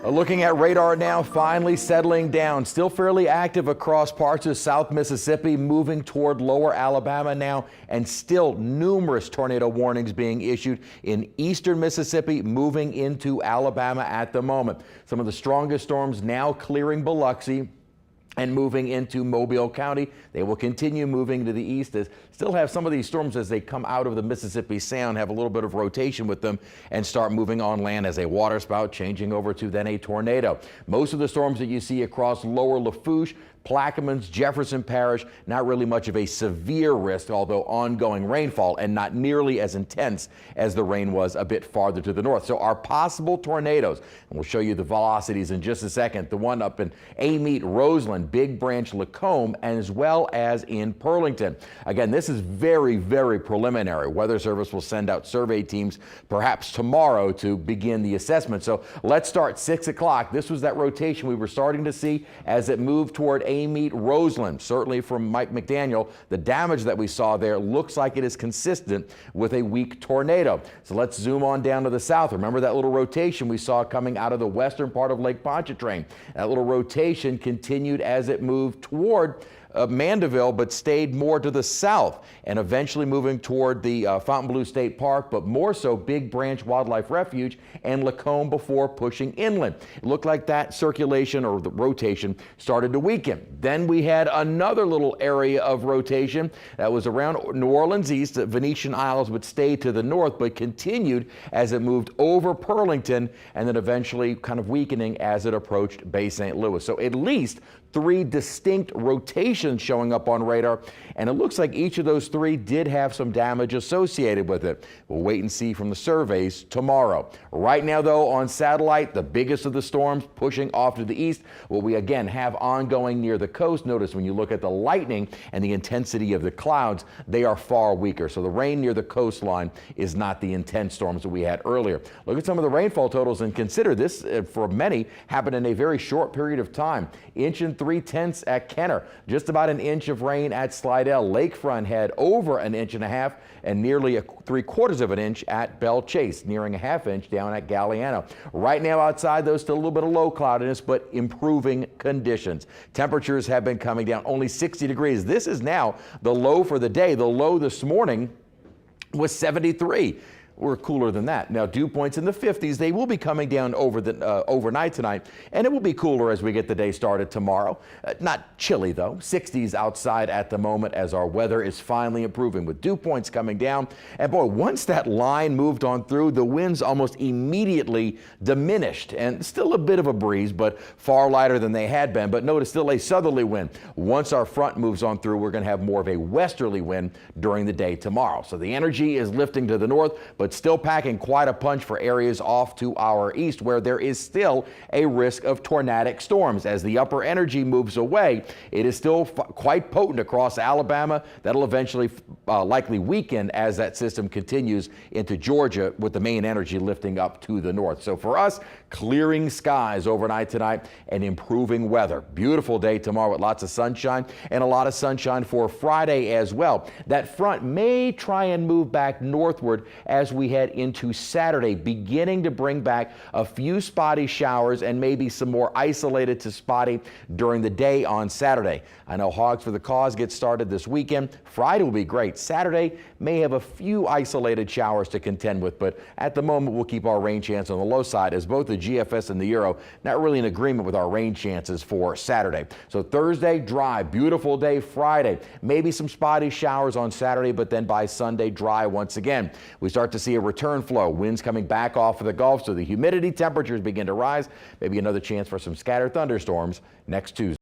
Looking at radar now, finally settling down. Still fairly active across parts of South Mississippi, moving toward lower Alabama now, and still numerous tornado warnings being issued in eastern Mississippi, moving into Alabama at the moment. Some of the strongest storms now clearing Biloxi and moving into Mobile County. They will continue moving to the east. As still have some of these storms as they come out of the Mississippi Sound, have a little bit of rotation with them and start moving on land as a waterspout, changing over to then a tornado. Most of the storms that you see across lower Lafourche, Plaquemines, Jefferson Parish, not really much of a severe risk, although ongoing rainfall and not nearly as intense as the rain was a bit farther to the north. So our possible tornadoes, and we'll show you the velocities in just a second, the one up in Amite, Roseland, Big Branch, Lacombe, as well as in Pearlington. Again, this is very, very preliminary. Weather Service will send out survey teams perhaps tomorrow to begin the assessment. So let's start 6 o'clock. This was that rotation we were starting to see as it moved toward Amite, Roseland. Certainly from Mike McDaniel, the damage that we saw there looks like it is consistent with a weak tornado. So let's zoom on down to the south. Remember that little rotation we saw coming out of the western part of Lake Pontchartrain. That little rotation continued as it moved toward Mandeville, but stayed more to the south and eventually moving toward the Fontainebleau State Park, but more so Big Branch Wildlife Refuge and Lacombe before pushing inland. It looked like that circulation or the rotation started to weaken. Then we had another little area of rotation that was around New Orleans east. Venetian Isles would stay to the north, but continued as it moved over Pearlington and then eventually kind of weakening as it approached Bay St. Louis. So at least 3 distinct rotations showing up on radar, and it looks like each of those 3 did have some damage associated with it. We'll wait and see from the surveys tomorrow. Right now, though, on satellite, the biggest of the storms pushing off to the east. What we again have ongoing near the coast. Notice when you look at the lightning and the intensity of the clouds, they are far weaker. So the rain near the coastline is not the intense storms that we had earlier. Look at some of the rainfall totals and consider this, for many, happened in a very short period of time. 1.3 at Kenner, just about an inch of rain at Slidell. Lakefront had over 1.5 inches and nearly 3/4 of an inch at Belle Chase, nearing a 1/2 inch down at Galliano. Right now outside, though, still a little bit of low cloudiness, but improving conditions. Temperatures have been coming down, only 60 degrees. This is now the low for the day. The low this morning was 73. We're cooler than that. Now, dew points in the 50s. They will be coming down overnight tonight, and it will be cooler as we get the day started tomorrow. Not chilly, though. 60s outside at the moment as our weather is finally improving with dew points coming down. And boy, once that line moved on through, the winds almost immediately diminished, and still a bit of a breeze, but far lighter than they had been. But notice still a southerly wind. Once our front moves on through, we're going to have more of a westerly wind during the day tomorrow. So the energy is lifting to the north, but still packing quite a punch for areas off to our east where there is still a risk of tornadic storms. As the upper energy moves away, it is still quite potent across Alabama. That'll eventually likely weaken as that system continues into Georgia, with the main energy lifting up to the north. So for us, clearing skies overnight tonight and improving weather. Beautiful day tomorrow with lots of sunshine, and a lot of sunshine for Friday as well. That front may try and move back northward as we head into Saturday, beginning to bring back a few spotty showers and maybe some more isolated to spotty during the day on Saturday. I know Hogs for the Cause gets started this weekend. Friday will be great. Saturday may have a few isolated showers to contend with, but at the moment we'll keep our rain chance on the low side, as both the GFS and the Euro not really in agreement with our rain chances for Saturday. So Thursday, dry, beautiful day. Friday, maybe some spotty showers on Saturday, but then by Sunday, dry once again. We start to see a return flow, winds coming back off of the Gulf, so the humidity temperatures begin to rise. Maybe another chance for some scattered thunderstorms next Tuesday.